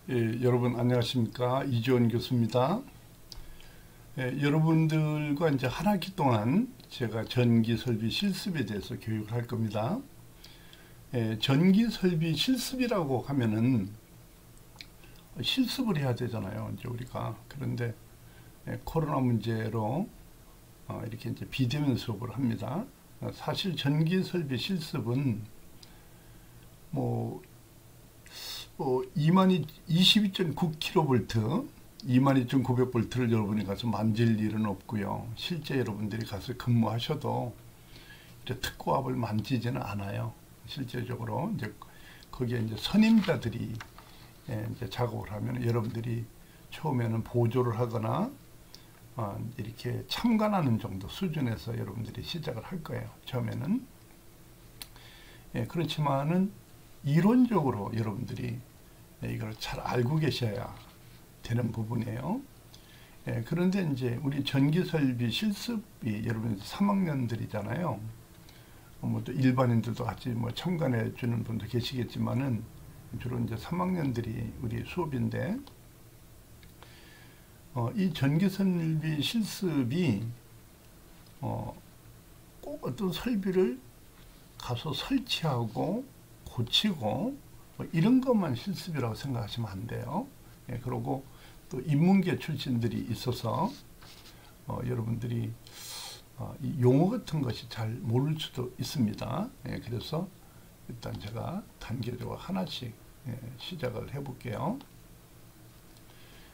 여러분 안녕하십니까? 이주원 교수입니다. 여러분들과 이제 한 학기 동안 제가 전기 설비 실습에 대해서 교육을 할 겁니다. 전기 설비 실습이라고 하면은 실습을 해야 되잖아요. 이제 우리가. 그런데 코로나 문제로 이렇게 이제 비대면 수업을 합니다. 사실 전기 설비 실습은 뭐 22.9kV, 22,900V를 여러분이 가서 만질 일은 없고요. 실제 여러분들이 가서 근무하셔도 이제 특고압을 만지지는 않아요. 실제적으로 이제 거기에 이제 선임자들이 이제 작업을 하면 여러분들이 처음에는 보조를 하거나 이렇게 참관하는 정도 수준에서 여러분들이 시작을 할 거예요. 처음에는. 그렇지만은 이론적으로 여러분들이 이걸 잘 알고 계셔야 되는 부분이에요. 그런데 이제 우리 전기설비 실습이 여러분 3학년들이잖아요. 뭐 또 일반인들도 같이 뭐 참관해 주는 분도 계시겠지만은 주로 이제 3학년들이 우리 수업인데, 이 전기설비 실습이 꼭 어떤 설비를 가서 설치하고 고치고 뭐 이런 것만 실습이라고 생각하시면 안 돼요. 그리고 또 인문계 출신들이 있어서 여러분들이 이 용어 같은 것이 잘 모를 수도 있습니다. 그래서 일단 제가 단계적으로 하나씩 시작을 해볼게요.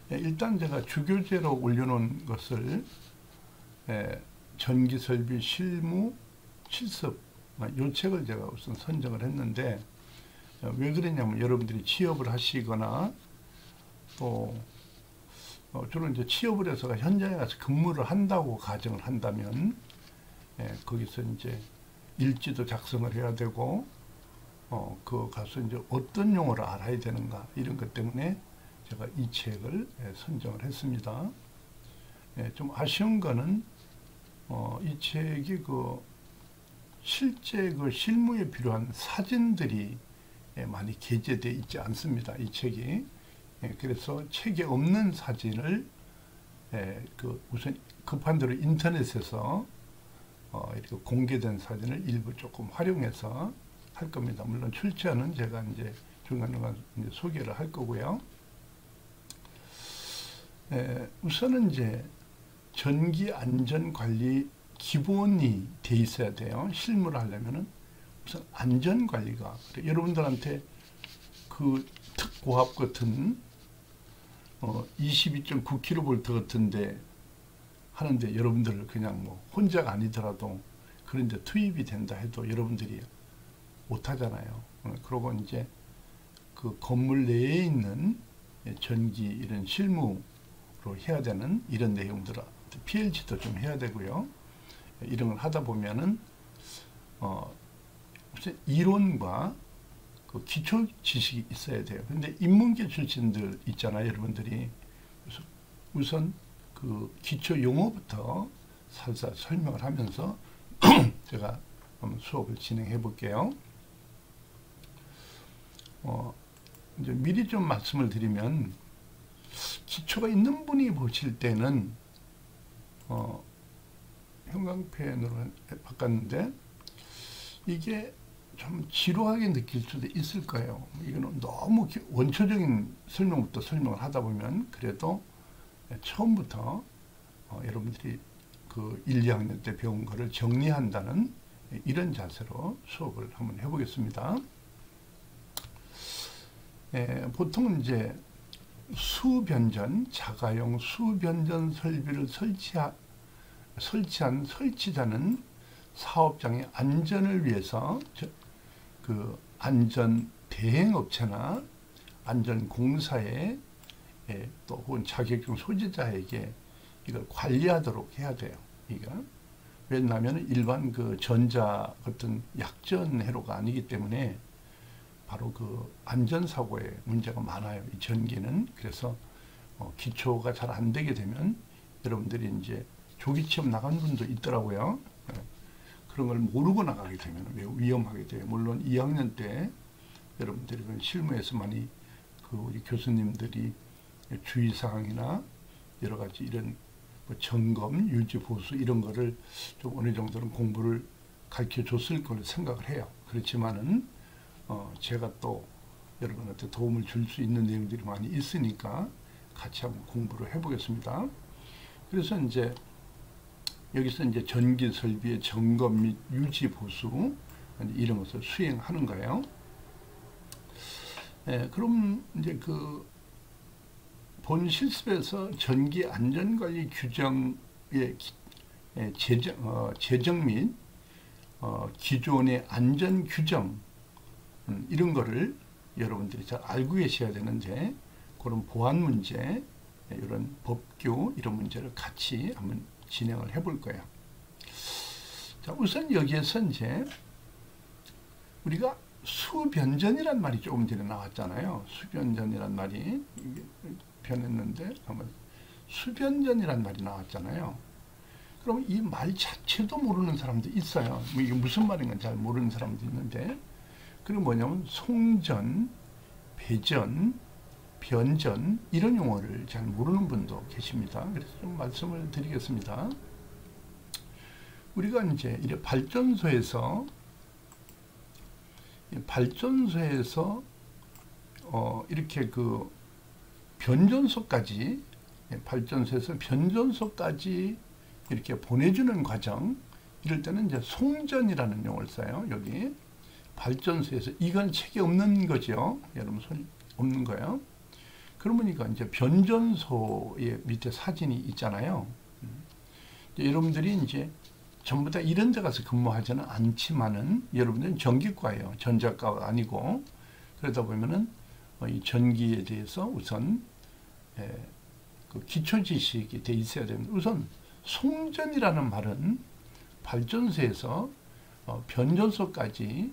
일단 제가 주교재로 올려놓은 것을 전기설비 실무 실습 이 책을 제가 우선 선정을 했는데, 왜 그랬냐면 여러분들이 취업을 하시거나 또 주로 이제 취업을 해서 현장에 가서 근무를 한다고 가정을 한다면 거기서 이제 일지도 작성을 해야 되고 그 가서 이제 어떤 용어를 알아야 되는가 이런 것 때문에 제가 이 책을 선정을 했습니다. 좀 아쉬운 거는 이 책이 실제 실무에 필요한 사진들이 많이 게재되어 있지 않습니다. 이 책이. 그래서 책에 없는 사진을 우선 급한 대로 인터넷에서 이렇게 공개된 사진을 일부 조금 활용해서 할 겁니다. 물론 출처는 제가 이제 중간중간 이제 소개를 할 거고요. 우선은 이제 전기 안전 관리 기본이 돼 있어야 돼요. 실무를 하려면은 우선 안전 관리가, 여러분들한테 그 특고압 같은 22.9kV 같은데 하는데 여러분들을 그냥 뭐 혼자가 아니더라도 그런데 투입이 된다 해도 여러분들이 못 하잖아요. 그러고 이제 그 건물 내에 있는 전기 이런 실무로 해야 되는 이런 내용들을 PLC도 좀 해야 되고요. 이런 걸 하다 보면은 우선 이론과 그 기초 지식이 있어야 돼요. 근데 인문계 출신들 있잖아요, 여러분들이. 그래서 우선 그 기초 용어부터 살살 설명을 하면서 제가 한번 수업을 진행해 볼게요. 이제 미리 좀 말씀을 드리면, 기초가 있는 분이 보실 때는 형광펜으로 바꿨는데 이게 좀 지루하게 느낄 수도 있을 거예요. 이거는 너무 원초적인 설명부터 설명을 하다 보면 그래도 처음부터 여러분들이 그 1, 2학년 때 배운 거를 정리한다는 이런 자세로 수업을 한번 해보겠습니다. 보통 이제 수변전, 자가용 수변전 설비를 설치한 설치자는 사업장의 안전을 위해서 그 안전 대행업체나 안전공사에 또 혹은 자격증 소지자에게 이걸 관리하도록 해야 돼요. 왜냐하면 일반 그 전자 같은 약전 회로가 아니기 때문에 바로 그 안전사고에 문제가 많아요. 이 전기는. 그래서 기초가 잘 안 되게 되면 여러분들이 이제 조기취업 나간 분도 있더라고요. 그런 걸 모르고 나가게 되면 매우 위험하게 돼요. 물론 2학년 때 여러분들이 실무에서 많이 그 우리 교수님들이 주의사항이나 여러 가지 이런 뭐 점검, 유지, 보수 이런 거를 좀 어느 정도는 공부를 가르쳐 줬을 걸로 생각을 해요. 그렇지만은 제가 또 여러분한테 도움을 줄 수 있는 내용들이 많이 있으니까 같이 한번 공부를 해보겠습니다. 그래서 이제 여기서 이제 전기 설비의 점검 및 유지 보수 이런 것을 수행하는 거예요. 그럼 이제 그 본 실습에서 전기 안전관리 규정의 제정 및 기존의 안전 규정 이런 거를 여러분들이 잘 알고 계셔야 되는데, 그런 보안 문제, 이런 법규 이런 문제를 같이 한번 진행을 해볼 거예요. 자, 우선 여기에서 이제 우리가 수변전이란 말이 조금 전에 나왔잖아요. 수변전이란 말이 변했는데 한번 수변전이란 말이 나왔잖아요. 그럼 이 말 자체도 모르는 사람도 있어요. 이게 무슨 말인가 잘 모르는 사람도 있는데, 그리고 뭐냐면 송전, 배전, 변전 이런 용어를 잘 모르는 분도 계십니다. 그래서 좀 말씀을 드리겠습니다. 우리가 이제 이렇게 발전소에서 이렇게 그 변전소까지, 발전소에서 변전소까지 이렇게 보내주는 과정, 이럴 때는 이제 송전이라는 용어를 써요. 여기 발전소에서, 이건 책이 없는 거죠. 여러분 손이 없는 거예요. 그러니까 이제 변전소의 밑에 사진이 있잖아요. 여러분들이 이제 전부 다 이런 데 가서 근무하지는 않지만은 여러분들은 전기과예요. 전자과가 아니고. 그러다 보면은 이 전기에 대해서 우선 그 기초 지식이 돼 있어야 됩니다. 우선 송전이라는 말은 발전소에서 변전소까지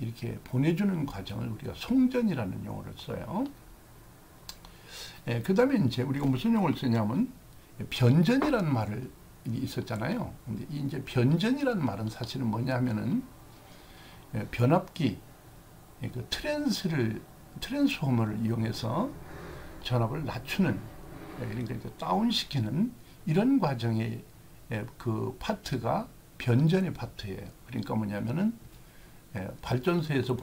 이렇게 보내주는 과정을 우리가 송전이라는 용어를 써요. 그 다음에 이제 우리가 무슨 용어를 쓰냐면 변전이라는 말을 있었잖아요. 근데 이제 변전이라는 말은 사실은 뭐냐면은 변압기, 그 트랜스포머를 이용해서 전압을 낮추는, 그러니까 이제 다운시키는 이런 과정의 그 파트가 변전의 파트예요. 그러니까 뭐냐면은 발전소에서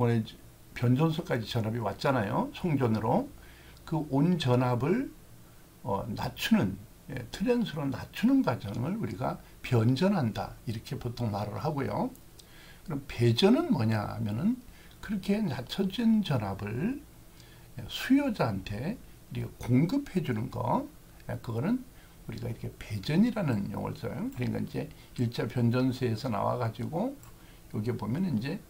변전소까지 전압이 왔잖아요. 송전으로. 그 온 전압을 낮추는, 트랜스로 낮추는 과정을 우리가 변전한다 이렇게 보통 말을 하고요. 그럼 배전은 뭐냐 하면은 그렇게 낮춰진 전압을 수요자한테 이렇게 공급해 주는 거, 그거는 우리가 이렇게 배전이라는 용어를 써요. 그러니까 이제 1차 변전소에서 나와 가지고 여기 보면 이제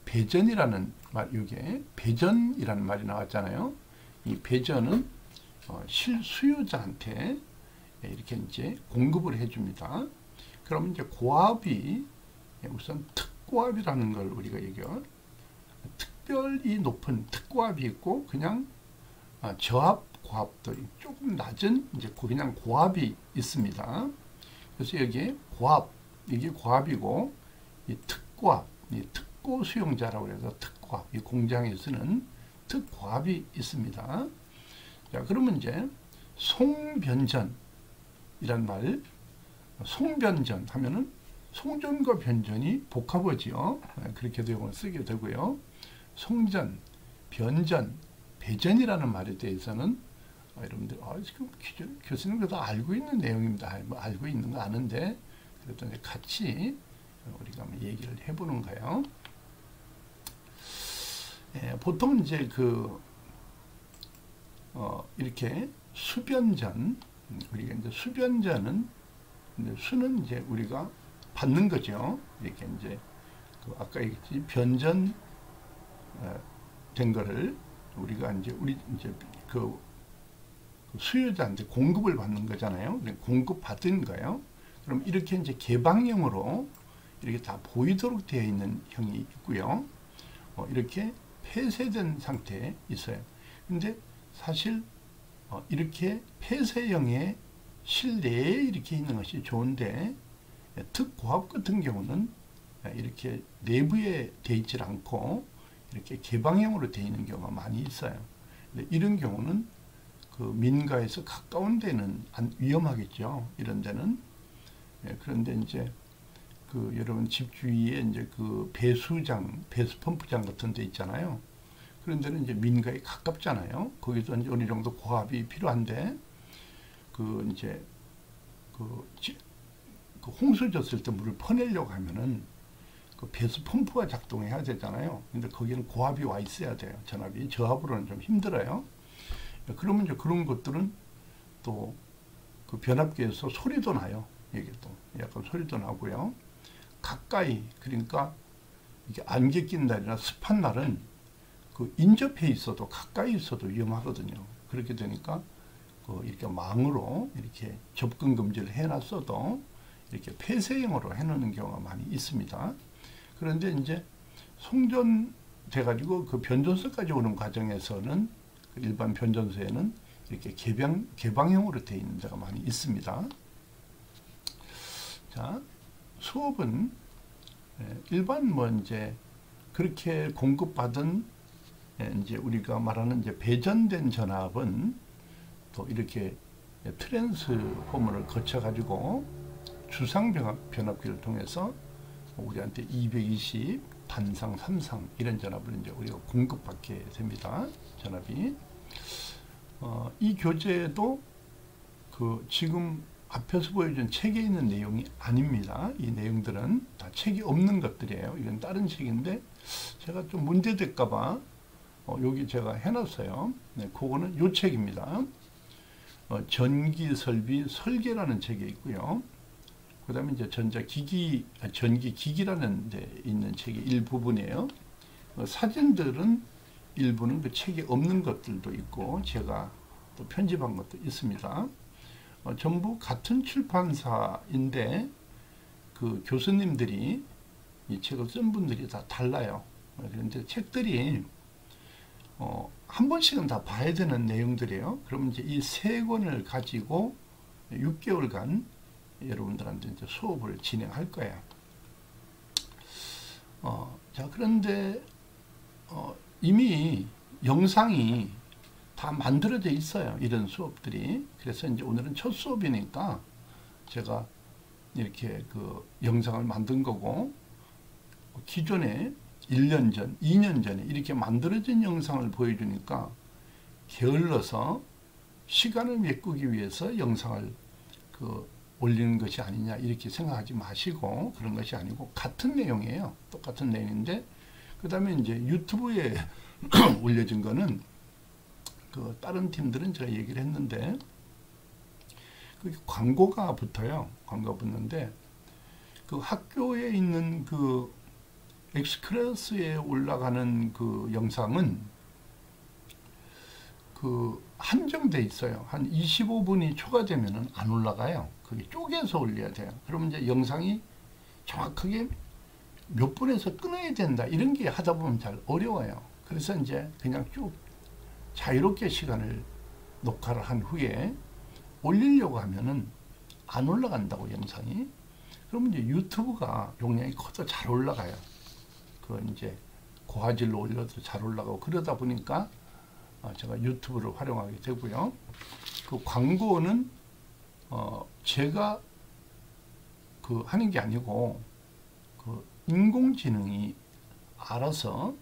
배전이라는 말, 이게 배전이라는 말이 나왔잖아요. 이 배전은 실수요자한테 이렇게 이제 공급을 해줍니다. 그러면 이제 고압이 우선 특고압이라는 걸 우리가 얘기해요. 특별히 높은 특고압이 있고 그냥 저압 고압도 조금 낮은 이제 그냥 고압이 있습니다. 그래서 여기에 고압, 이게 고압이고 이 특고압, 이 특고 수용자라고 해서 특고압, 이 공장에 쓰는 특고압이 있습니다. 자, 그러면 이제 송변전 이란 말, 송변전 하면은 송전과 변전이 복합어지요. 그렇게도 용어를 쓰게 되고요. 송전, 변전, 배전이라는 말에 대해서는 여러분들 지금 교수님도 다 알고 있는 내용입니다. 뭐 알고 있는 거 아는데 그래도 이제 같이 우리가 한번 얘기를 해보는 거예요. 보통 이제 이렇게 수변전, 우리가 이제 수변전은 수는 이제 우리가 받는 거죠. 이렇게 이제 아까 얘기했지 변전 된 거를 우리가 이제 그 수요자한테 공급을 받는 거잖아요. 공급 받은 거예요. 그럼 이렇게 이제 개방형으로 이렇게 다 보이도록 되어 있는 형이 있고요. 이렇게 폐쇄된 상태에 있어요. 근데 사실 이렇게 폐쇄형의 실내에 이렇게 있는 것이 좋은데, 특고압 같은 경우는 이렇게 내부에 되어 있지 않고 이렇게 개방형으로 되어 있는 경우가 많이 있어요. 근데 이런 경우는 그 민가에서 가까운 데는 위험하겠죠. 이런 데는. 예, 그런데 이제 그 여러분 집 주위에 이제 그 배수장, 배수펌프장 같은 데 있잖아요. 그런 데는 이제 민가에 가깝잖아요. 거기서 이제 어느 정도 고압이 필요한데 그 이제 그 홍수 졌을 때 물을 퍼내려고 하면은 그 배수 펌프가 작동해야 되잖아요. 근데 거기는 고압이 와 있어야 돼요. 전압이. 저압으로는 좀 힘들어요. 그러면 이제 그런 것들은 또 그 변압기에서 소리도 나요. 이게 또 약간 소리도 나고요. 가까이, 그러니까 이게 안개 낀 날이나 습한 날은 그 인접해 있어도 가까이 있어도 위험하거든요. 그렇게 되니까 그 이렇게 망으로 이렇게 접근 금지를 해놨어도 이렇게 폐쇄형으로 해놓는 경우가 많이 있습니다. 그런데 이제 송전돼 가지고 그 변전소까지 오는 과정에서는 그 일반 변전소에는 이렇게 개방형으로 되어 있는 데가 많이 있습니다. 자, 수업은 일반 뭐 이제 그렇게 공급받은 이제 우리가 말하는 이제 배전된 전압은 또 이렇게 트랜스포머를 거쳐 가지고 주상 변압기를 통해서 우리한테 220, 단상, 3상 이런 전압을 이제 우리가 공급받게 됩니다. 전압이. 이 교재도 그 지금 앞에서 보여준 책에 있는 내용이 아닙니다. 이 내용들은 다 책이 없는 것들이에요. 이건 다른 책인데 제가 좀 문제될까봐 여기 제가 해놨어요. 네, 그거는 요 책입니다. 전기설비 설계라는 책이 있고요. 그 다음에 이제 전기기기라는 데 있는 책의 일부분이에요. 사진들은 일부는 그 책에 없는 것들도 있고 제가 또 편집한 것도 있습니다. 전부 같은 출판사인데 그 교수님들이 이 책을 쓴 분들이 다 달라요. 그런데 책들이 한 번씩은 다 봐야 되는 내용들이에요. 그러면 이제 이 세 권을 가지고 6개월간 여러분들한테 이제 수업을 진행할 거예요. 자, 그런데 이미 영상이 다 만들어져 있어요. 이런 수업들이. 그래서 이제 오늘은 첫 수업이니까 제가 이렇게 그 영상을 만든 거고, 기존에 1년 전, 2년 전에 이렇게 만들어진 영상을 보여주니까 게을러서 시간을 메꾸기 위해서 영상을 올리는 것이 아니냐 이렇게 생각하지 마시고, 그런 것이 아니고 같은 내용이에요. 똑같은 내용인데 그 다음에 이제 유튜브에 올려진 거는 그 다른 팀들은 제가 얘기를 했는데 그 광고가 붙어요. 광고가 붙는데 그 학교에 있는 그 엑스클래스에 올라가는 그 영상은 그 한정돼 있어요. 한 25분이 초과되면은 안 올라가요. 그게 쪼개서 올려야 돼요. 그러면 이제 영상이 정확하게 몇 분에서 끊어야 된다 이런 게 하다 보면 잘 어려워요. 그래서 이제 그냥 쭉 자유롭게 시간을 녹화를 한 후에 올리려고 하면은 안 올라간다고 영상이. 그러면 이제 유튜브가 용량이 커서 잘 올라가요. 그 이제 고화질로 올려도 잘 올라가고 그러다 보니까 제가 유튜브를 활용하게 되고요. 그 광고는 제가 그 하는 게 아니고 그 인공지능이 알아서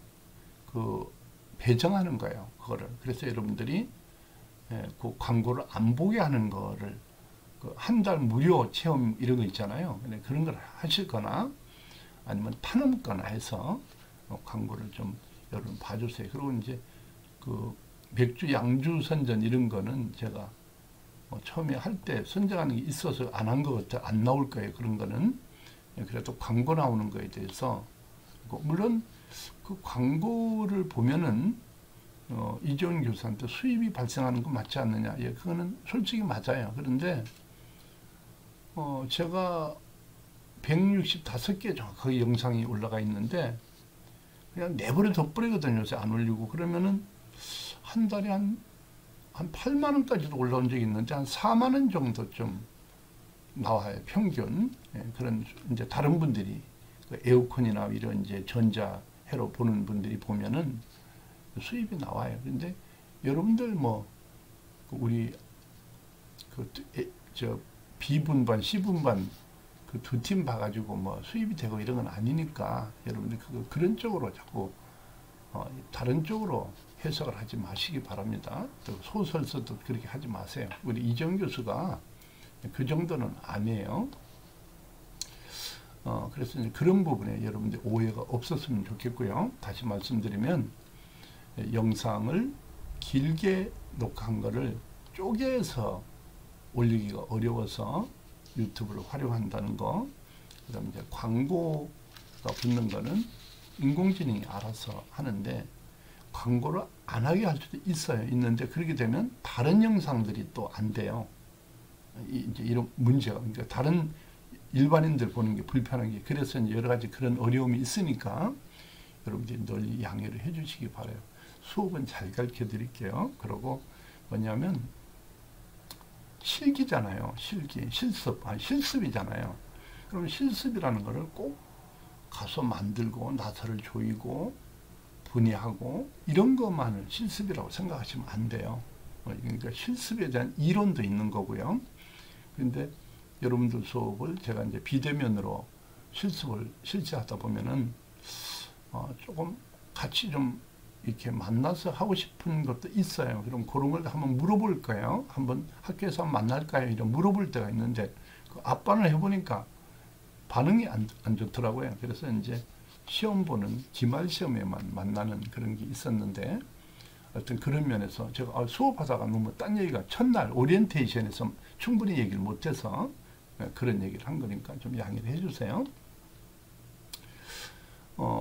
그 배정하는 거예요. 그거를. 그래서 여러분들이 그 광고를 안 보게 하는 거를 그 한 달 무료 체험 이런 거 있잖아요. 그런 걸 하실 거나 아니면 파넘거나 해서 광고를 좀 여러분 봐주세요. 그리고 이제 그 맥주 양주 선전 이런 거는 제가 처음에 할 때 선정하는 게 있어서 안 한 것 같아 안 나올 거예요. 그런 거는. 그래도 광고 나오는 거에 대해서 물론 그 광고를 보면은 이재훈 교수한테 수입이 발생하는 거 맞지 않느냐. 예, 그거는 솔직히 맞아요. 그런데 제가 165개 정확하게 영상이 올라가 있는데 그냥 내버려 둬버리거든요. 요새 안 올리고. 그러면은 한 달에 한 8만 원까지도 올라온 적이 있는데 한 4만 원 정도 좀 나와요. 평균. 예, 그런 이제 다른 분들이 그 에어컨이나 이런 이제 전자회로 보는 분들이 보면은 수입이 나와요. 근데 여러분들 뭐 우리 저 B분반, C분반 그 두 팀 봐가지고 뭐 수입이 되고 이런 건 아니니까 여러분들 그런 쪽으로 자꾸 다른 쪽으로 해석을 하지 마시기 바랍니다. 또 소설서도 그렇게 하지 마세요. 우리 이정 교수가 그 정도는 아니에요. 그래서 이제 그런 부분에 여러분들 오해가 없었으면 좋겠고요. 다시 말씀드리면 영상을 길게 녹화한 거를 쪼개서 올리기가 어려워서 유튜브를 활용한다는 거, 그 다음에 이제 광고가 붙는 거는 인공지능이 알아서 하는데 광고를 안 하게 할 수도 있어요. 있는데 그렇게 되면 다른 영상들이 또 안 돼요. 이제 이런 문제가, 그러니까 다른 일반인들 보는 게 불편한 게, 그래서 이제 여러 가지 그런 어려움이 있으니까 여러분들이 널리 양해를 해 주시기 바라요. 수업은 잘 가르쳐 드릴게요. 그리고 뭐냐면 실기잖아요. 실습이잖아요. 그럼 실습이라는 거를 꼭 가서 만들고 나사를 조이고 분해하고 이런 것만을 실습이라고 생각하시면 안 돼요. 그러니까 실습에 대한 이론도 있는 거고요. 그런데 여러분들 수업을 제가 이제 비대면으로 실습을 실시하다 보면은 조금 같이 좀 이렇게 만나서 하고 싶은 것도 있어요. 그럼 그런 걸 한번 물어볼 거예요. 한번 학교에서 만날까요? 이런 물어볼 때가 있는데 그 앞반을 해보니까 반응이 안 좋더라고요. 그래서 이제 시험 보는 기말 시험에만 만나는 그런 게 있었는데, 하여튼 그런 면에서 제가 수업하다가 너무 딴 얘기가 첫날 오리엔테이션에서 충분히 얘기를 못해서 그런 얘기를 한 거니까 좀 양해를 해주세요.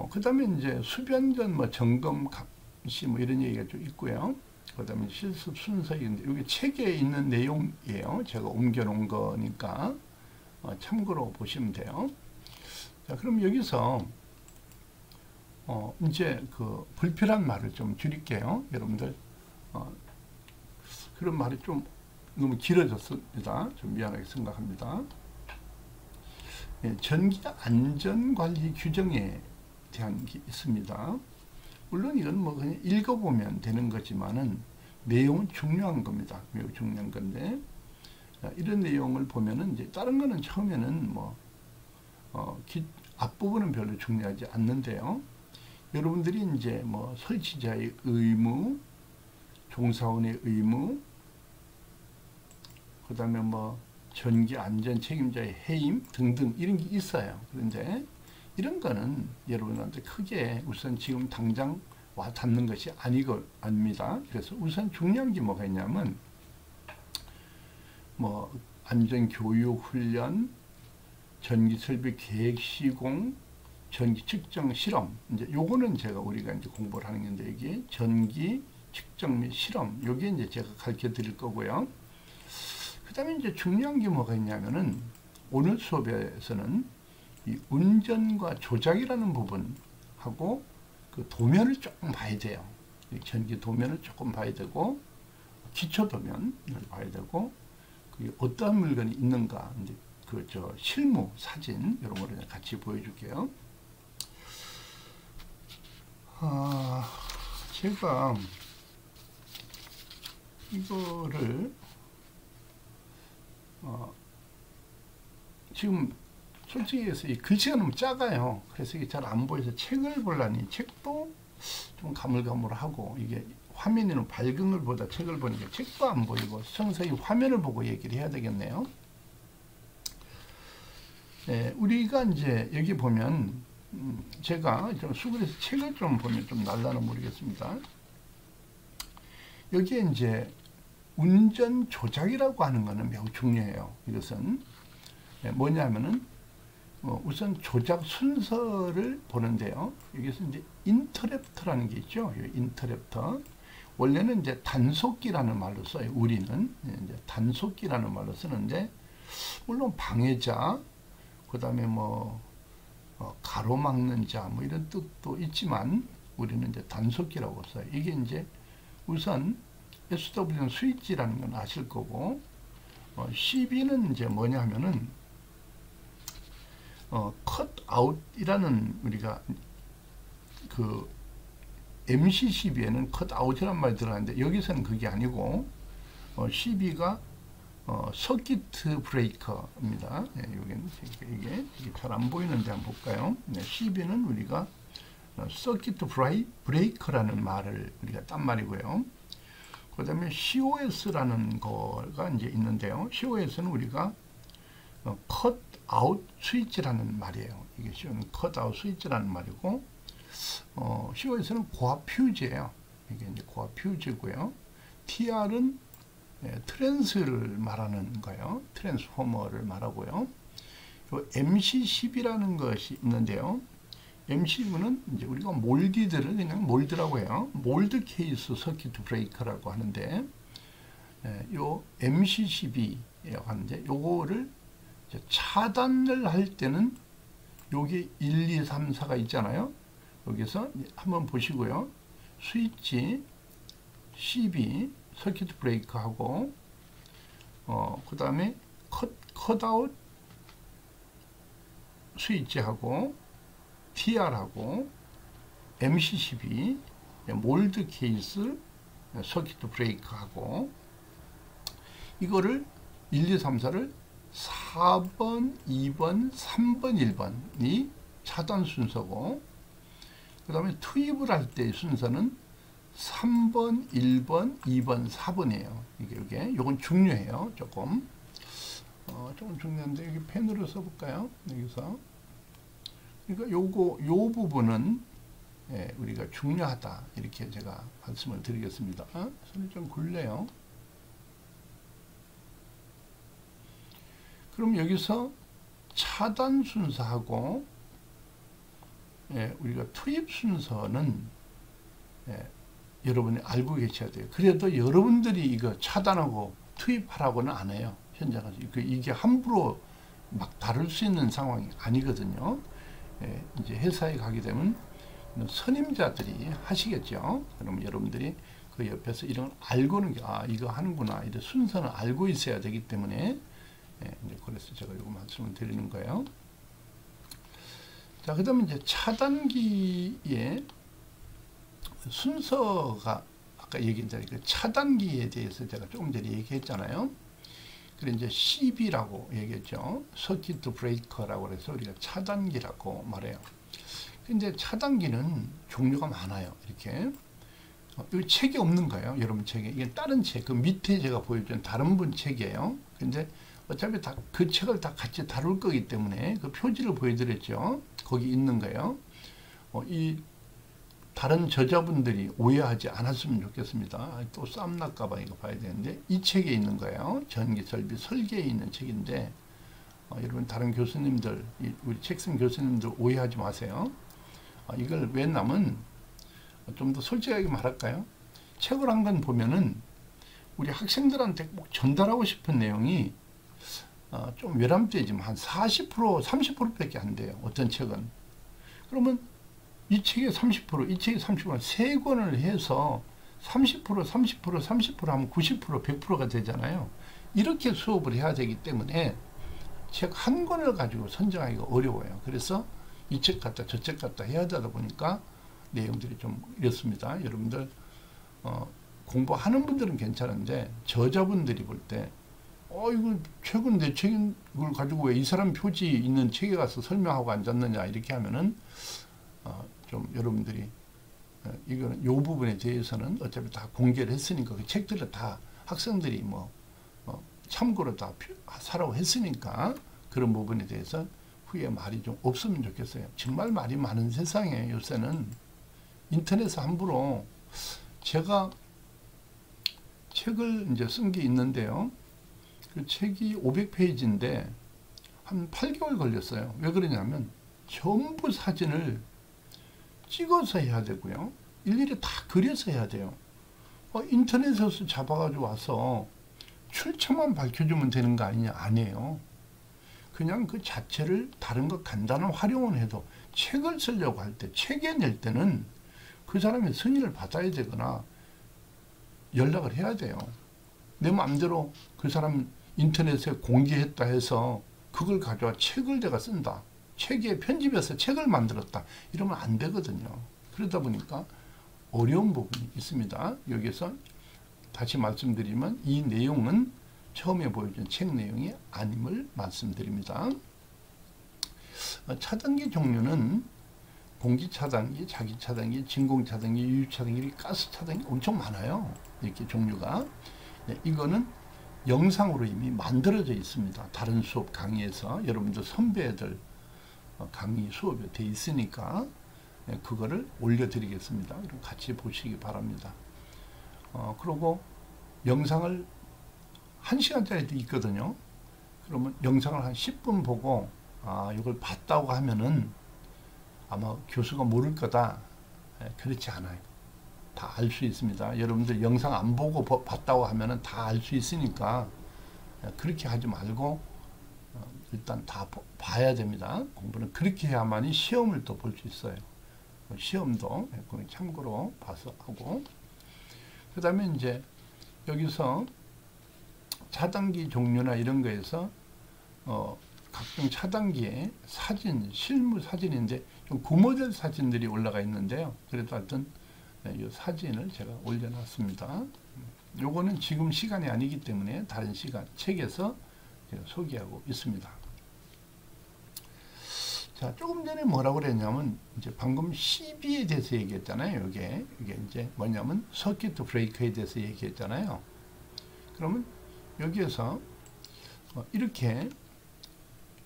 그 다음에 이제 수변전 뭐 점검 감시 뭐 이런 얘기가 좀 있고요. 그 다음에 실습 순서인데 이게 책에 있는 내용이에요. 제가 옮겨놓은 거니까 참고로 보시면 돼요. 자, 그럼 여기서 이제 그 불필요한 말을 좀 줄일게요. 여러분들 그런 말이 좀 너무 길어졌습니다. 좀 미안하게 생각합니다. 전기 안전관리 규정에 대한 게 있습니다. 물론 이건 뭐 그냥 읽어보면 되는 거지만은 내용은 중요한 겁니다. 매우 중요한 건데, 이런 내용을 보면은 이제 다른 거는 처음에는 뭐 앞부분은 별로 중요하지 않는데요. 여러분들이 이제 뭐 설치자의 의무, 종사원의 의무, 그 다음에 뭐 전기 안전 책임자의 해임 등등 이런 게 있어요. 그런데 이런 거는 여러분한테 크게 우선 지금 당장 와 닿는 것이 아닙니다. 그래서 우선 중요한 게 뭐가 있냐면 뭐 안전교육 훈련, 전기설비 계획 시공, 전기 측정 실험, 이제 요거는 제가 우리가 이제 공부를 하는 건데, 이게 전기 측정 및 실험, 요게 이제 제가 가르쳐 드릴 거고요. 그 다음에 이제 중요한 게 뭐가 있냐면은 오늘 수업에서는 이 운전과 조작이라는 부분하고 그 도면을 조금 봐야 돼요. 전기 도면을 조금 봐야 되고, 기초 도면을 봐야 되고, 그게 어떠한 물건이 있는가, 이제 실무 사진 이런 거를 같이 보여줄게요. 제가 이거를 지금 솔직히 해서 이 글씨가 너무 작아요. 그래서 이게 잘 안 보여서 책을 보려니 책도 좀 가물가물하고, 이게 화면에는 밝은 걸 보다 책을 보니까 책도 안 보이고 서서히 화면을 보고 얘기를 해야 되겠네요. 네, 우리가 이제 여기 보면 제가 좀 수그려서 책을 좀 보면 좀 날라나 모르겠습니다. 여기에 이제 운전 조작이라고 하는 것은 매우 중요해요. 이것은 뭐냐면은 우선 조작 순서를 보는데요. 여기서 이제 인터랩터라는 게 있죠. 인터랩터. 원래는 이제 단속기라는 말로 써요. 우리는 이제 단속기라는 말로 쓰는데, 물론 방해자, 그 다음에 뭐 가로막는 자, 뭐 이런 뜻도 있지만 우리는 이제 단속기라고 써요. 이게 이제 우선 SW는 스위치라는 건 아실 거고, CB는 이제 뭐냐 하면은 컷아웃이라는 우리가 그 MC12에는 컷아웃이란 말이 들어가는데 여기서는 그게 아니고 12가 서킷 브레이커입니다. 이게 잘 안 보이는데 한번 볼까요? 12는 우리가 서킷 브레이커라는 말을 우리가 딴 말이고요. 그 다음에 COS라는 거가 이제 있는데요. COS는 우리가 컷아웃 스위치라는 말이에요. 이게 컷아웃 스위치라는 말이고, COS는 고압 퓨즈예요. 이게 이제 고압 퓨즈고요. TR은 트랜스를 말하는 거예요. 트랜스포머를 말하고요. MC10이라는 것이 있는데요. MC10은 이제 우리가 몰디드를 그냥 몰드라고 해요. 몰드 케이스 서킷 브레이커라고 하는데, 요 MC12라고 하는데, 요거를 차단을 할 때는 여기 1, 2, 3, 4가 있잖아요. 여기서 한번 보시고요. 스위치 12 서킷 브레이크하고 그 다음에 컷아웃 스위치하고 TR하고 MC12 몰드 케이스 서킷 브레이크하고 이거를 1, 2, 3, 4를 4번, 2번, 3번, 1번이 차단 순서고, 그 다음에 투입을 할 때 순서는 3번, 1번, 2번, 4번이에요. 요건 중요해요. 조금 중요한데, 여기 펜으로 써볼까요? 여기서. 그러니까 요 부분은 우리가 중요하다. 이렇게 제가 말씀을 드리겠습니다. 손이 좀 굴려요. 그럼 여기서 차단 순서하고 우리가 투입 순서는 여러분이 알고 계셔야 돼요. 그래도 여러분들이 이거 차단하고 투입하라고는 안 해요. 현장에서 이게 함부로 막 다룰 수 있는 상황이 아니거든요. 이제 회사에 가게 되면 선임자들이 하시겠죠. 그러면 여러분들이 그 옆에서 이런 걸 알고는 이거 하는구나. 이런 순서는 알고 있어야 되기 때문에 이제 그래서 제가 이거 말씀을 드리는 거예요. 자, 그 다음에 이제 차단기의 순서가 아까 얘기했잖아요. 그 차단기에 대해서 제가 조금 전에 얘기했잖아요. 그래 이제 CB라고 얘기했죠. 서킷 브레이커라고 해서 우리가 차단기라고 말해요. 근데 차단기는 종류가 많아요. 이렇게 여기 책이 없는 거예요. 여러분 책에 이게 다른 책, 그 밑에 제가 보여준 다른 분 책이에요. 근데 어차피 다 그 책을 다 같이 다룰 거기 때문에 그 표지를 보여드렸죠. 거기 있는 거예요. 이 다른 저자분들이 오해하지 않았으면 좋겠습니다. 또 쌈 날까봐 이거 봐야 되는데 이 책에 있는 거예요. 전기 설비 설계에 있는 책인데 여러분 다른 교수님들, 우리 책쓴 교수님들 오해하지 마세요. 이걸 왜 냐면 좀 더 솔직하게 말할까요? 책을 한 권 보면은 우리 학생들한테 꼭 전달하고 싶은 내용이 좀 외람되지만 한 40%, 30%밖에 안 돼요. 어떤 책은. 그러면 이 책의 30%, 이 책의 30%, 세 권을 해서 30%, 30%, 30% 하면 90%, 100%가 되잖아요. 이렇게 수업을 해야 되기 때문에 책 한 권을 가지고 선정하기가 어려워요. 그래서 이 책 같다, 저 책 같다 해야 되다 보니까 내용들이 좀 이렇습니다. 여러분들 공부하는 분들은 괜찮은데 저자분들이 볼 때 이거 최근 내 책을 가지고 왜 이 사람 표지 있는 책에 가서 설명하고 앉았느냐 이렇게 하면은 좀 여러분들이 이거는 요 부분에 대해서는 어차피 다 공개를 했으니까 그 책들을 다 학생들이 참고로 다 사라고 했으니까 그런 부분에 대해서 후에 말이 좀 없으면 좋겠어요. 정말 말이 많은 세상에 요새는 인터넷에 함부로 제가 책을 이제 쓴 게 있는데요. 그 책이 500페이지인데 한 8개월 걸렸어요. 왜 그러냐면 전부 사진을 찍어서 해야 되고요. 일일이 다 그려서 해야 돼요. 인터넷에서 잡아가지고 와서 출처만 밝혀주면 되는 거 아니냐? 아니에요. 그냥 그 자체를 다른 거 간단한 활용을 해도 책을 쓰려고 할 때, 책에 낼 때는 그 사람의 승인을 받아야 되거나 연락을 해야 돼요. 내 마음대로 그 사람 인터넷에 공개했다 해서 그걸 가져와 책을 내가 쓴다. 책에 편집해서 책을 만들었다. 이러면 안 되거든요. 그러다 보니까 어려운 부분이 있습니다. 여기서 다시 말씀드리면 이 내용은 처음에 보여준 책 내용이 아님을 말씀드립니다. 차단기 종류는 공기 차단기, 자기 차단기, 진공 차단기, 유유 차단기, 가스 차단기 엄청 많아요. 이렇게 종류가. 네, 이거는 영상으로 이미 만들어져 있습니다. 다른 수업 강의에서 여러분들 선배들 강의 수업에 돼 있으니까 그거를 올려드리겠습니다. 그럼 같이 보시기 바랍니다. 그리고 영상을 1시간짜리도 있거든요. 그러면 영상을 한 10분 보고 이걸 봤다고 하면은 아마 교수가 모를 거다. 그렇지 않아요. 다 알 수 있습니다. 여러분들 영상 안 보고 봤다고 하면은 다 알 수 있으니까 그렇게 하지 말고 일단 다 봐야 됩니다. 공부는 그렇게 해야만이 시험을 또 볼 수 있어요. 시험도 참고로 봐서 하고, 그 다음에 이제 여기서 차단기 종류나 이런 거에서 각종 차단기의 사진, 실물 사진인데 좀 구모될 사진들이 올라가 있는데요. 그래도 하여튼 이 사진을 제가 올려놨습니다. 요거는 지금 시간이 아니기 때문에 다른 시간 책에서 제가 소개하고 있습니다. 자, 조금 전에 뭐라고 그랬냐면 이제 방금 CB에 대해서 얘기했잖아요. 이게 이제 뭐냐면 서킷 브레이커에 대해서 얘기했잖아요. 그러면 여기에서 이렇게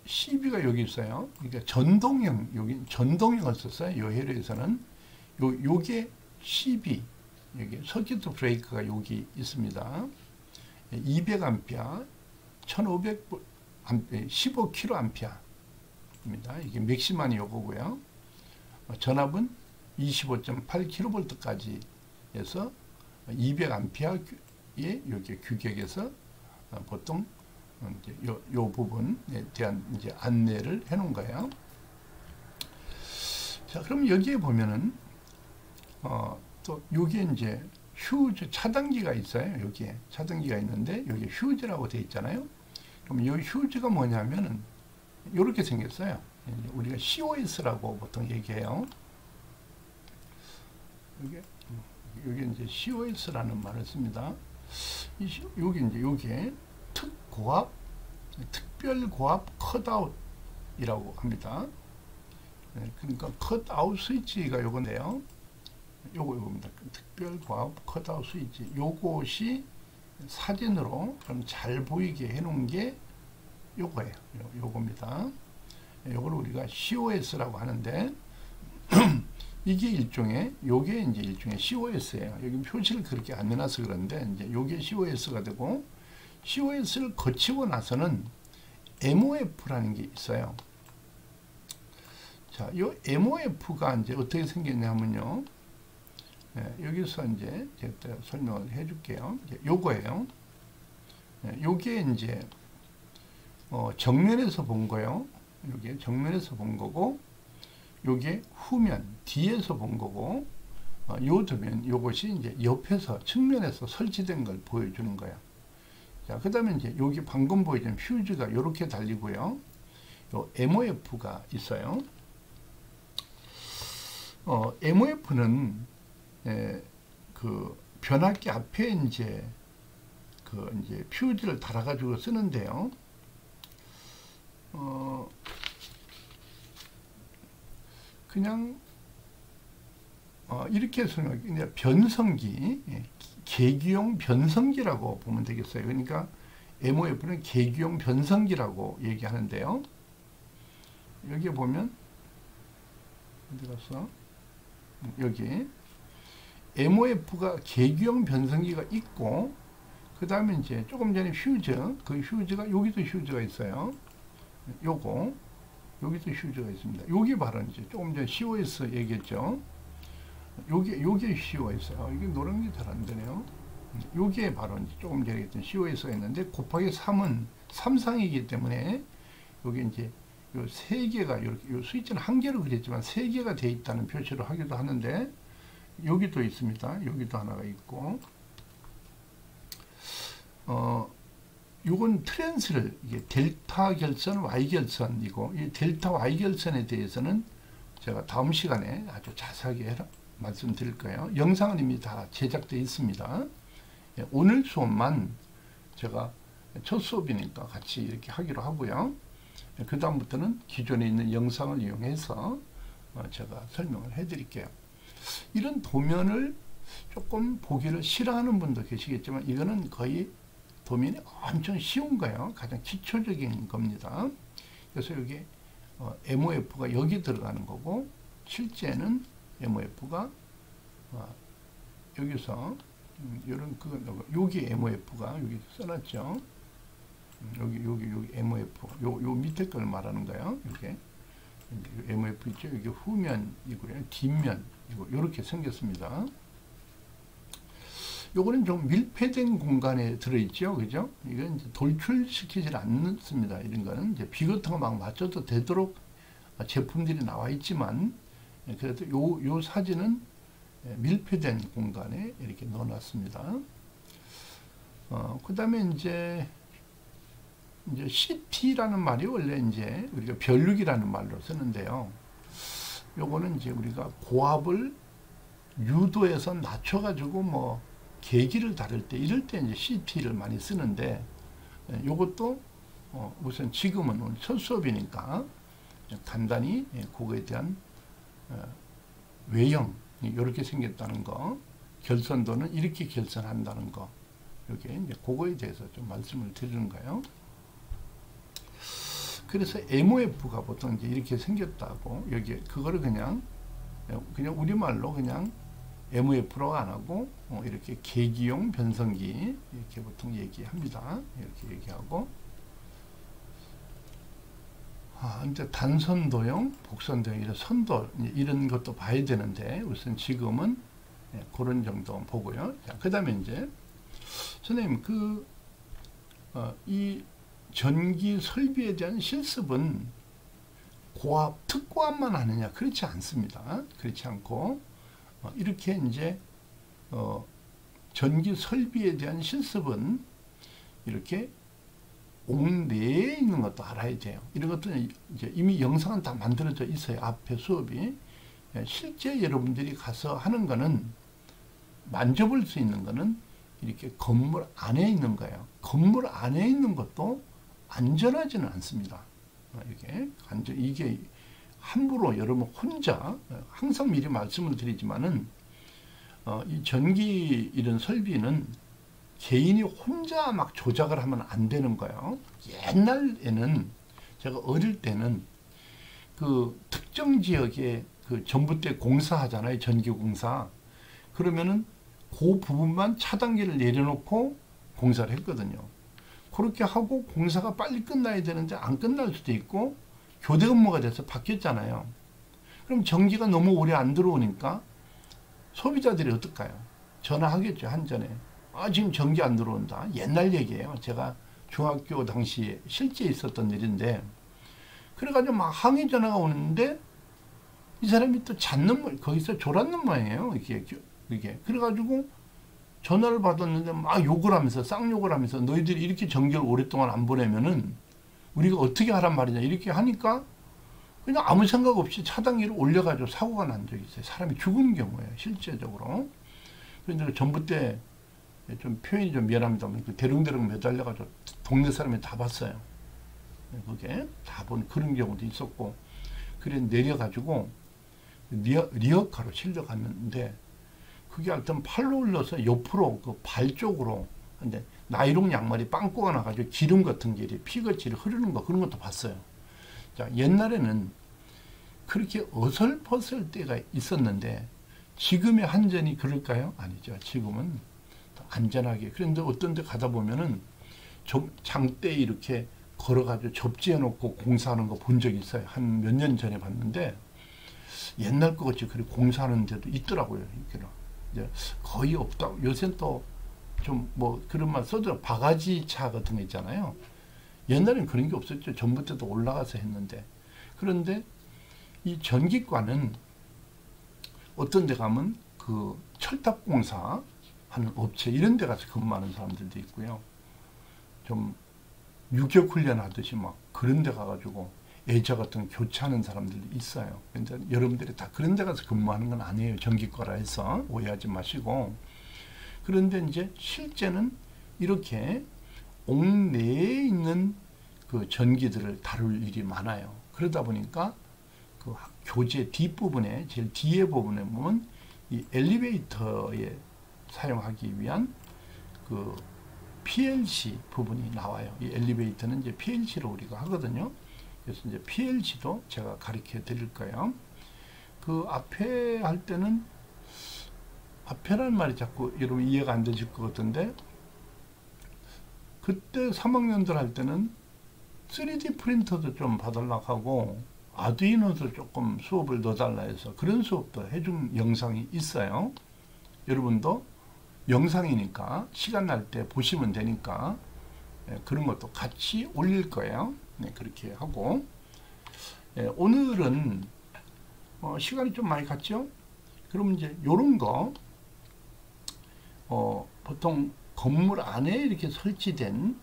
CB가 여기 있어요. 그러니까 전동형, 여기 전동형을 썼어요. 요 회로에서는 요게 CB, 여기 서킷 브레이커가 여기 있습니다. 200A, 1500 15kA입니다. 이게 맥시멈이 요거고요. 전압은 25.8kV까지 해서 200A의 여기 규격에서 보통 이제 요 부분에 대한 이제 안내를 해 놓은 거예요. 자, 그럼 여기에 보면은 또 요게 이제 휴즈 차단기가 있어요. 여기에 차단기가 있는데 여기 휴즈라고 되어 있잖아요. 그럼 이 휴즈가 뭐냐면은 이렇게 생겼어요. 우리가 COS라고 보통 얘기해요. 여기 이제 COS라는 말을 씁니다. 여기 이제 요게 특고압, 특별고압 컷아웃이라고 합니다. 그러니까 컷아웃 스위치가 요건데요. 요겁니다. 특별고압 컷아웃 스위치. 요것이 사진으로 좀 잘 보이게 해놓은 게 요거예요. 요겁니다. 요걸 우리가 COS라고 하는데 이게 일종의 요게 이제 일종의 COS예요. 여기 표시를 그렇게 안 해놔서 그런데 이제 요게 COS가 되고, COS를 거치고 나서는 MOF라는 게 있어요. 자, 요 MOF가 이제 어떻게 생겼냐면요. 여기서 이제 제가 설명을 해줄게요. 요거예요. 요게 이제 정면에서 본 거요. 요게 정면에서 본 거고, 요게 후면 뒤에서 본 거고, 요 도면 요것이 이제 옆에서 측면에서 설치된 걸 보여주는 거예요. 자, 그다음에 이제 여기 방금 보여준 퓨즈가 이렇게 달리고요. 요 MOF가 있어요. MOF는 그 변압기 앞에 이제 이제 퓨즈를 달아가지고 쓰는데요. 그냥 이렇게 설명할게요. 변성기, 계기용 변성기라고 보면 되겠어요. 그러니까 MOF는 계기용 변성기라고 얘기하는데요. 여기에 보면 어디 갔어? 여기 MOF가 계기용 변성기가 있고, 그 다음에 이제 조금 전에 휴즈, 그 휴즈가 여기도 휴즈가 있어요. 요거 여기도 휴즈가 있습니다. 요게 바로 이제 조금 전에 COS 얘기했죠. 요게 COS예요. 이게 노란 게 잘 안 되네요. 요게 바로 이제 조금 전에 했던 COS가 있는데 곱하기 3은 3상이기 때문에 요게 이제 요 세 개가 이렇게, 요 스위치는 한 개로 그렸지만 세 개가 되어 있다는 표시로 하기도 하는데, 여기도 있습니다. 여기도 하나가 있고, 요건 트랜스를, 이게 델타 결선, Y 결선이고, 이 델타 Y 결선에 대해서는 제가 다음 시간에 아주 자세하게 말씀드릴 거예요. 영상은 이미 다 제작되어 있습니다. 예, 오늘 수업만 제가 첫 수업이니까 같이 이렇게 하기로 하고요. 예, 그 다음부터는 기존에 있는 영상을 이용해서 제가 설명을 해 드릴게요. 이런 도면을 조금 보기를 싫어하는 분도 계시겠지만 이거는 거의 도면이 엄청 쉬운 거예요. 가장 기초적인 겁니다. 그래서 여기 MOF가 여기 들어가는 거고, 실제는 MOF가 여기서 이런 여기 MOF가 여기 써놨죠. 여기 MOF 요 밑에 걸 말하는 거예요. 이렇게 MOF 있죠. 여기 후면이고요, 뒷면이고 이렇게 생겼습니다. 요거는 좀 밀폐된 공간에 들어있죠. 그죠? 이건 이제 돌출시키지 않습니다. 이런 거는 이제 비 같은 거 막 맞춰도 되도록 제품들이 나와 있지만, 그래도 요 사진은 밀폐된 공간에 이렇게 넣어놨습니다. 그 다음에 이제 CT라는 말이 원래 이제 우리가 별육이라는 말로 쓰는데요. 요거는 이제 우리가 고압을 유도해서 낮춰가지고 뭐 계기를 다룰 때 이럴 때 이제 CT를 많이 쓰는데, 요것도 우선 지금은 오늘 첫 수업이니까 간단히 그거에 대한 외형, 이렇게 생겼다는 거, 결선도는 이렇게 결선한다는 거, 이게 이제 그거에 대해서 좀 말씀을 드리는 거예요. 그래서 MOF가 보통 이제 이렇게 생겼다고, 여기 그거를 그냥 우리말로 그냥 MOF로 안 하고 이렇게 계기용 변성기 이렇게 보통 얘기합니다. 이렇게 얘기하고, 이제 단선도용, 복선도용, 이런 선도 이런 것도 봐야 되는데 우선 지금은 그런 정도 보고요. 자, 그다음에 이제 선생님 이 전기 설비에 대한 실습은 고압, 특고압만 하느냐? 그렇지 않습니다. 그렇지 않고 이렇게 이제 전기 설비에 대한 실습은 이렇게 옥 내에 있는 것도 알아야 돼요. 이런 것들은 이제 이미 영상은 다 만들어져 있어요. 앞에 수업이. 실제 여러분들이 가서 하는 거는, 만져볼 수 있는 거는 이렇게 건물 안에 있는 거예요. 건물 안에 있는 것도 안전하지는 않습니다. 이게 함부로 여러분 혼자, 항상 미리 말씀을 드리지만은 이 전기 이런 설비는 개인이 혼자 막 조작을 하면 안 되는 거예요. 옛날에는, 제가 어릴 때는 그 특정 지역에 그 전봇대 공사하잖아요. 전기공사. 그러면은 그 부분만 차단기를 내려놓고 공사를 했거든요. 그렇게 하고 공사가 빨리 끝나야 되는데 안 끝날 수도 있고, 교대 근무가 돼서 바뀌었잖아요. 그럼 전기가 너무 오래 안 들어오니까 소비자들이 어떨까요? 전화하겠죠, 한전에. 지금 전기 안 들어온다. 옛날 얘기예요. 제가 중학교 당시에 실제 있었던 일인데, 그래가지고 막 항의 전화가 오는데 이 사람이 또 거기서 졸았는 모양이에요. 이게. 그래가지고 전화를 받았는데 막 욕을 하면서, 쌍욕을 하면서, 너희들이 이렇게 전기를 오랫동안 안 보내면은 우리가 어떻게 하란 말이냐, 이렇게 하니까 그냥 아무 생각 없이 차단기를 올려가지고 사고가 난 적이 있어요. 사람이 죽은 경우예요, 실제적으로. 그런데 전봇대, 좀 표현이 좀 미안합니다만, 대롱대롱 매달려가지고 동네 사람이 다 봤어요. 그게 다 본 그런 경우도 있었고, 그래 내려가지고 리어카로 실려갔는데, 그게 하여튼 팔로 올려서 옆으로 그 발 쪽으로, 근데 나이롱 양말이 빵꾸가 나가지고 기름 같은 게 피같이 흐르는 거, 그런 것도 봤어요. 자, 옛날에는 그렇게 어설퍼설 때가 있었는데 지금의 한전이 그럴까요? 아니죠. 지금은 안전하게. 그런데 어떤 데 가다 보면은 장대에 이렇게 걸어가지고 접지해 놓고 공사하는 거 본 적이 있어요. 한 몇 년 전에 봤는데, 옛날 것 같이 그렇게 공사하는 데도 있더라고요. 이제 거의 없다. 요새는 또 좀 뭐 그런 말 써도 바가지 차 같은 거 있잖아요. 옛날엔 그런 게 없었죠. 전봇대도 올라가서 했는데. 그런데 이 전기과는 어떤 데 가면 그 철탑공사 하는 업체 이런 데 가서 근무하는 사람들도 있고요. 좀 유격훈련 하듯이 막 그런 데 가가지고 애자 같은 거 교체하는 사람들도 있어요. 근데 여러분들이 다 그런 데 가서 근무하는 건 아니에요. 전기과라 해서 오해하지 마시고. 그런데 이제 실제는 이렇게 옥내에 있는 그 전기들을 다룰 일이 많아요. 그러다 보니까 그 교재 뒷부분에, 제일 뒤에 부분에 보면 이 엘리베이터에 사용하기 위한 그 PLC 부분이 나와요. 이 엘리베이터는 이제 PLC로 우리가 하거든요. 그래서 이제 PLC도 제가 가르쳐 드릴 거예요. 그 앞에 할 때는, 앞에라는 말이 자꾸 여러분 이해가 안 되실 것 같은데, 그때 3학년들 할 때는 3D 프린터도 좀 봐달라고 하고 아두이노도 조금 수업을 넣어달라 해서 그런 수업도 해준 영상이 있어요. 여러분도 영상이니까 시간 날 때 보시면 되니까 그런 것도 같이 올릴 거예요. 네, 그렇게 하고 오늘은 시간이 좀 많이 갔죠? 그럼 이제 요런 거 보통 건물 안에 이렇게 설치된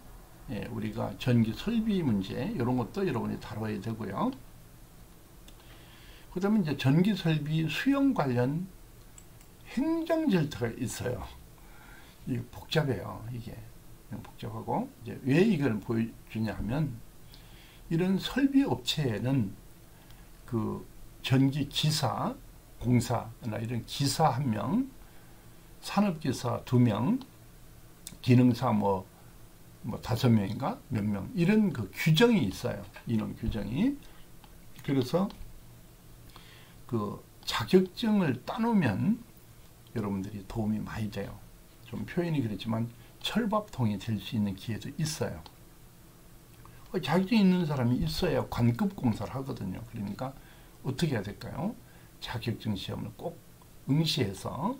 우리가 전기 설비 문제 이런 것도 여러분이 다뤄야 되고요. 그 다음에 이제 전기 설비 수용 관련 행정 절차가 있어요. 이게 복잡해요. 이게 복잡하고 이제 왜 이걸 보여주냐 하면 이런 설비 업체에는 그 전기 기사, 공사나 이런 기사 1명, 산업기사 2명, 기능사 뭐 5명인가 몇 명 이런 그 규정이 있어요. 인원 규정이. 그래서 그 자격증을 따놓으면 여러분들이 도움이 많이 돼요. 좀 표현이 그렇지만 철밥통이 될 수 있는 기회도 있어요. 자격증 있는 사람이 있어야 관급 공사를 하거든요. 그러니까 어떻게 해야 될까요? 자격증 시험을 꼭 응시해서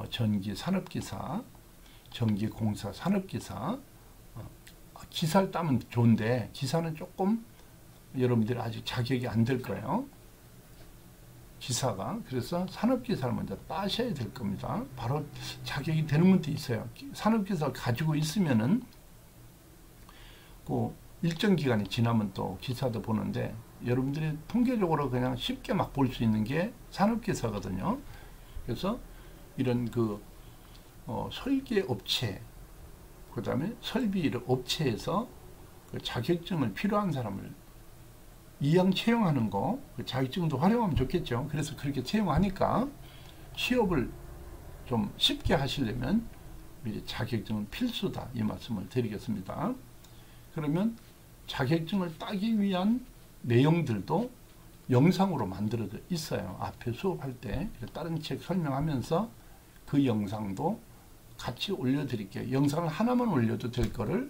전기 산업기사, 전기공사 산업기사, 기사를 따면 좋은데 기사는 조금 여러분들이 아직 자격이 안 될 거예요. 기사가. 그래서 산업기사를 먼저 따셔야 될 겁니다. 바로 자격이 되는 것도 있어요. 산업기사를 가지고 있으면은 그 일정 기간이 지나면 또 기사도 보는데 여러분들이 통계적으로 그냥 쉽게 막 볼 수 있는 게 산업기사거든요. 그래서 이런 그 설계 업체, 그 다음에 설비 업체에서 그 자격증을 필요한 사람을 이왕 채용하는 거, 그 자격증도 활용하면 좋겠죠. 그래서 그렇게 채용하니까 취업을 좀 쉽게 하시려면 미리 자격증은 필수다. 이 말씀을 드리겠습니다. 그러면 자격증을 따기 위한 내용들도 영상으로 만들어져 있어요. 앞에 수업할 때 다른 책 설명하면서 그 영상도 같이 올려드릴게요. 영상을 하나만 올려도 될 거를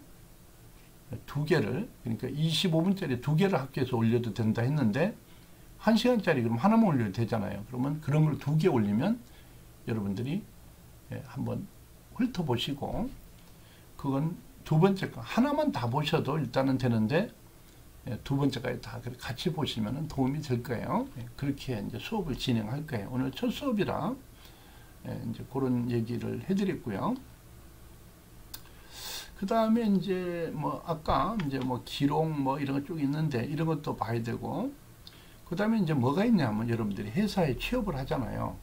2개를, 그러니까 25분짜리 2개를 학교에서 올려도 된다 했는데 1시간짜리 그럼 하나만 올려도 되잖아요. 그러면 그런 걸 2개 올리면 여러분들이 한번 훑어보시고 그건 두 번째 거 하나만 다 보셔도 일단은 되는데 두 번째까지 다 같이 보시면 도움이 될 거예요. 그렇게 이제 수업을 진행할 거예요. 오늘 첫 수업이라 이제 그런 얘기를 해드렸고요. 그 다음에 이제 뭐 아까 이제 뭐 기록 뭐 이런 거 쭉 있는데 이런 것도 봐야 되고, 그 다음에 이제 뭐가 있냐면 여러분들이 회사에 취업을 하잖아요.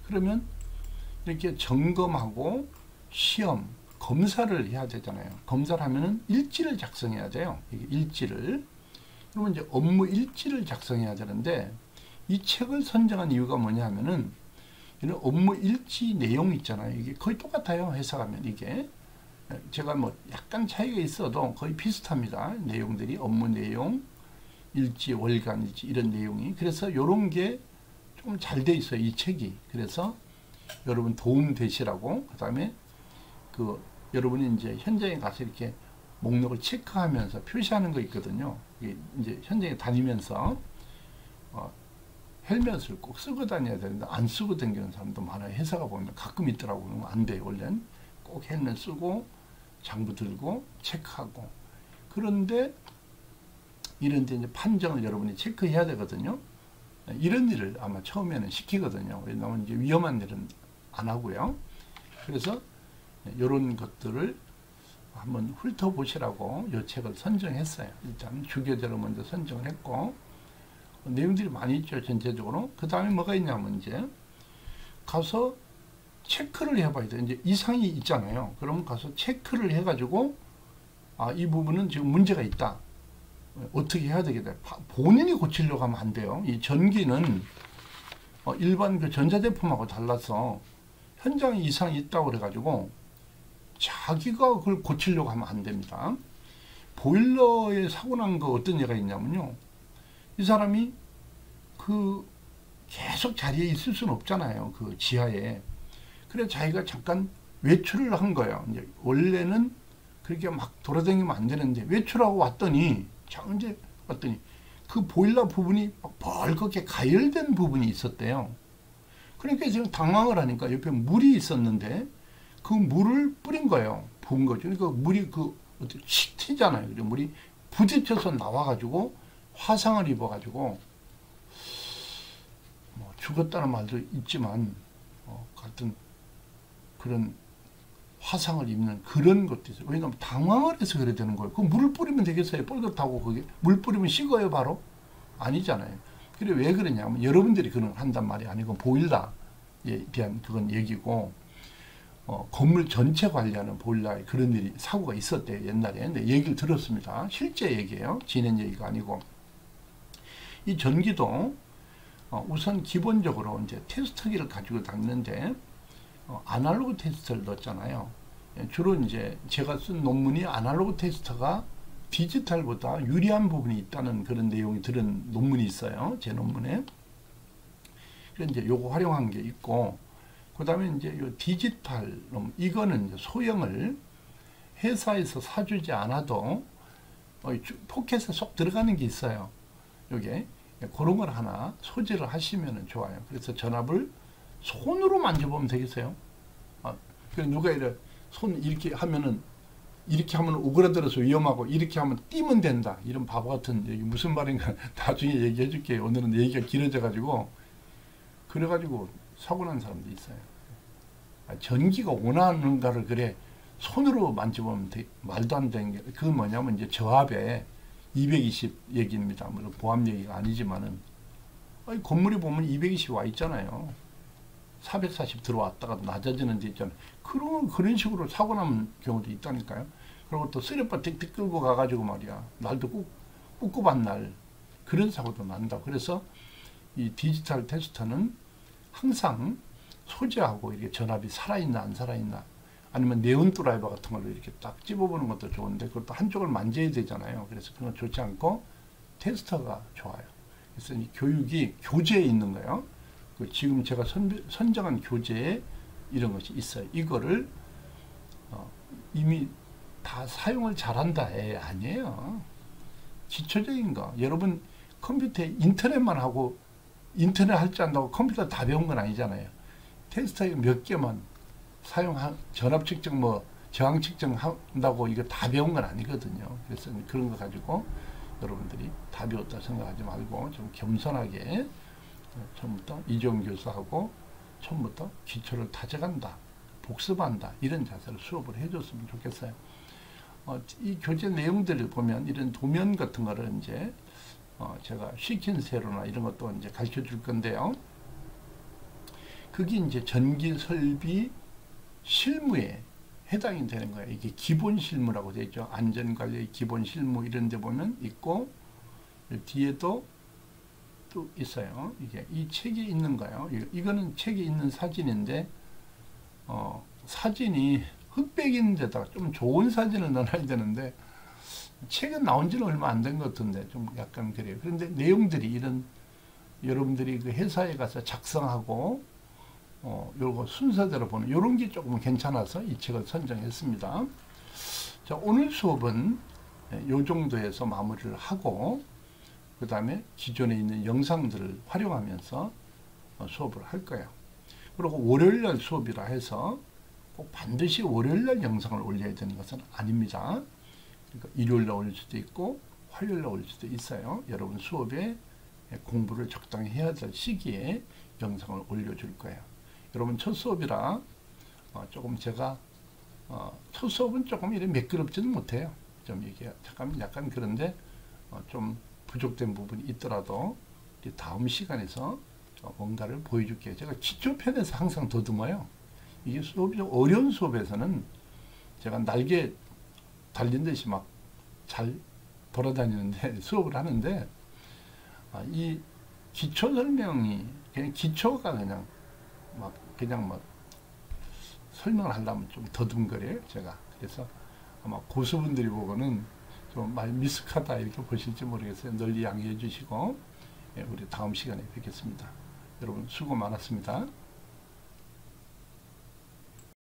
그러면 이렇게 점검하고 시험 검사를 해야 되잖아요. 검사를 하면은 일지를 작성해야 돼요. 이게 일지를. 그러면 이제 업무 일지를 작성해야 되는데 이 책을 선정한 이유가 뭐냐 하면은 이런 업무 일지 내용 있잖아요. 이게 거의 똑같아요. 회사 가면 이게. 제가 뭐 약간 차이가 있어도 거의 비슷합니다. 내용들이 업무 내용, 일지, 월간 일지 이런 내용이. 그래서 이런 게 좀 잘 돼 있어요. 이 책이. 그래서 여러분 도움 되시라고. 그 다음에 그 여러분이 이제 현장에 가서 이렇게 목록을 체크하면서 표시하는 거 있거든요. 이게 이제 현장에 다니면서 헬멧을 꼭 쓰고 다녀야 되는데 안 쓰고 다니는 사람도 많아요. 회사가 보면 가끔 있더라고요. 안 돼요. 원래는 꼭 헬멧 쓰고 장부 들고 체크하고. 그런데 이런 데 이제 판정을 여러분이 체크해야 되거든요. 이런 일을 아마 처음에는 시키거든요. 왜냐하면 이제 위험한 일은 안 하고요. 그래서 이런 것들을 한번 훑어보시라고 이 책을 선정했어요. 일단 주교재로 먼저 선정을 했고, 내용들이 많이 있죠, 전체적으로. 그 다음에 뭐가 있냐면 이제 가서 체크를 해봐야 돼. 이제 이상이 있잖아요. 그럼 가서 체크를 해가지고 이 부분은 지금 문제가 있다. 어떻게 해야 되겠다. 본인이 고치려고 하면 안 돼요. 이 전기는 일반 그 전자제품하고 달라서 현장에 이상이 있다고 그래가지고 자기가 그걸 고치려고 하면 안 됩니다. 보일러에 사고 난 거 어떤 예가 있냐면요. 이 사람이 계속 자리에 있을 수는 없잖아요. 그 지하에. 그래 자기가 잠깐 외출을 한 거예요. 이제 원래는 그렇게 막 돌아다니면 안 되는데 외출하고 왔더니 그 보일러 부분이 벌겋게 가열된 부분이 있었대요. 그러니까 지금 당황을 하니까 옆에 물이 있었는데 그 물을 뿌린 거예요. 부은 거죠. 그러니까 물이 칙 튀잖아요. 물이 부딪혀서 나와가지고 화상을 입어가지고 뭐 죽었다는 말도 있지만 같은 그런 화상을 입는 그런 것도 있어요. 왜냐하면 당황을 해서 그래야 되는 거예요. 그 물을 뿌리면 되겠어요. 뻘겋다고 그게 물 뿌리면 식어요 바로? 아니잖아요. 그래 왜 그러냐면 여러분들이 그런 한단 말이 아니고 보일러에 대한 그건 얘기고 건물 전체 관리하는 보일러에 그런 일이 사고가 있었대요 옛날에. 근데 얘기를 들었습니다. 실제 얘기예요. 지낸 얘기가 아니고. 이 전기도 우선 기본적으로 이제 테스터기를 가지고 다니는데 아날로그 테스터를 넣었잖아요. 주로 이제 제가 쓴 논문이 아날로그 테스터가 디지털보다 유리한 부분이 있다는 그런 내용이 들은 논문이 있어요. 제 논문에. 그래서 이제 요거 활용한 게 있고, 그 다음에 이제 요 디지털 이거는 이제 소형을 회사에서 사주지 않아도 포켓에 쏙 들어가는 게 있어요. 요게 그런 걸 하나 소지를 하시면 좋아요. 그래서 전압을 손으로 만져보면 되겠어요. 누가 손 이렇게 하면 오그라들어서 위험하고 이렇게 하면 뛰면 된다. 이런 바보 같은 얘기 무슨 말인가 나중에 얘기해 줄게요. 오늘은 얘기가 길어져 가지고 그래가지고 사고 난 사람도 있어요. 전기가 원하는가를 그래 손으로 만져보면 말도 안 되는 게 그건 뭐냐면 이제 저압에 220 얘기입니다. 물론 보합 얘기가 아니지만은 건물이 보면 220 와 있잖아요. 440 들어왔다가 낮아지는 데 있잖아요. 그런 식으로 사고 나는 경우도 있다니까요. 그리고 또 쓰레빠 틱틱 끌고 가가지고 말이야. 날도 꿉꿉한 날. 그런 사고도 난다. 그래서 이 디지털 테스터는 항상 소지하고 이렇게 전압이 살아있나 안 살아있나 아니면 네온 드라이버 같은 걸로 이렇게 딱 집어보는 것도 좋은데 그것도 한쪽을 만져야 되잖아요. 그래서 그건 좋지 않고 테스터가 좋아요. 그래서 이 교육이 교재에 있는 거예요. 지금 제가 선정한 교재에 이런 것이 있어요. 이거를 이미 다 사용을 잘한다. 아니에요. 기초적인 거. 여러분 컴퓨터에 인터넷만 하고 인터넷 할 줄 안다고 컴퓨터 다 배운 건 아니잖아요. 테스터에 몇 개만 전압 측정 저항 측정 한다고 이거 다 배운 건 아니거든요. 그래서 그런 거 가지고 여러분들이 다 배웠다 생각하지 말고 좀 겸손하게 처음부터 이종 교수하고 처음부터 기초를 다져간다, 복습한다 이런 자세로 수업을 해줬으면 좋겠어요. 이 교재 내용들을 보면 이런 도면 같은 거를 이제 제가 시킨세로나 이런 것도 이제 가르쳐 줄 건데요. 그게 이제 전기 설비 실무에 해당이 되는 거예요. 이게 기본 실무라고 되어 있죠. 안전관리 기본 실무 이런 데 보면 있고 뒤에도 또 있어요. 이게 이 책에 있는 거예요. 이거는 책에 있는 사진인데 사진이 흑백인데다가 좀 좋은 사진을 넣어야 되는데 책은 나온 지는 얼마 안 된 것 같은데 좀 약간 그래요. 그런데 내용들이 이런 여러분들이 그 회사에 가서 작성하고 요거 순서대로 보는 이런 게 조금 괜찮아서 이 책을 선정했습니다. 자, 오늘 수업은 요 정도에서 마무리를 하고 그 다음에 기존에 있는 영상들을 활용하면서 수업을 할 거예요. 그리고 월요일날 수업이라 해서 꼭 반드시 월요일날 영상을 올려야 되는 것은 아닙니다. 그러니까 일요일날 올릴 수도 있고 화요일날 올릴 수도 있어요. 여러분 수업에 공부를 적당히 해야 될 시기에 영상을 올려줄 거예요. 여러분 첫 수업이라 조금 제가 첫 수업은 조금 이렇게 매끄럽지는 못해요. 좀 이게 약간 그런데 좀 부족된 부분이 있더라도 다음 시간에서 뭔가를 보여줄게요. 제가 기초편에서 항상 더듬어요. 이게 수업이 좀 어려운 수업에서는 제가 날개 달린 듯이 막 잘 돌아다니는데 수업을 하는데 이 기초 설명이 그냥 기초가 그냥 막 설명을 하려면 좀 더듬거려요. 제가 그래서 아마 고수분들이 보고는 좀 많이 미숙하다 이렇게 보실지 모르겠어요. 널리 양해해 주시고 우리 다음 시간에 뵙겠습니다. 여러분 수고 많았습니다.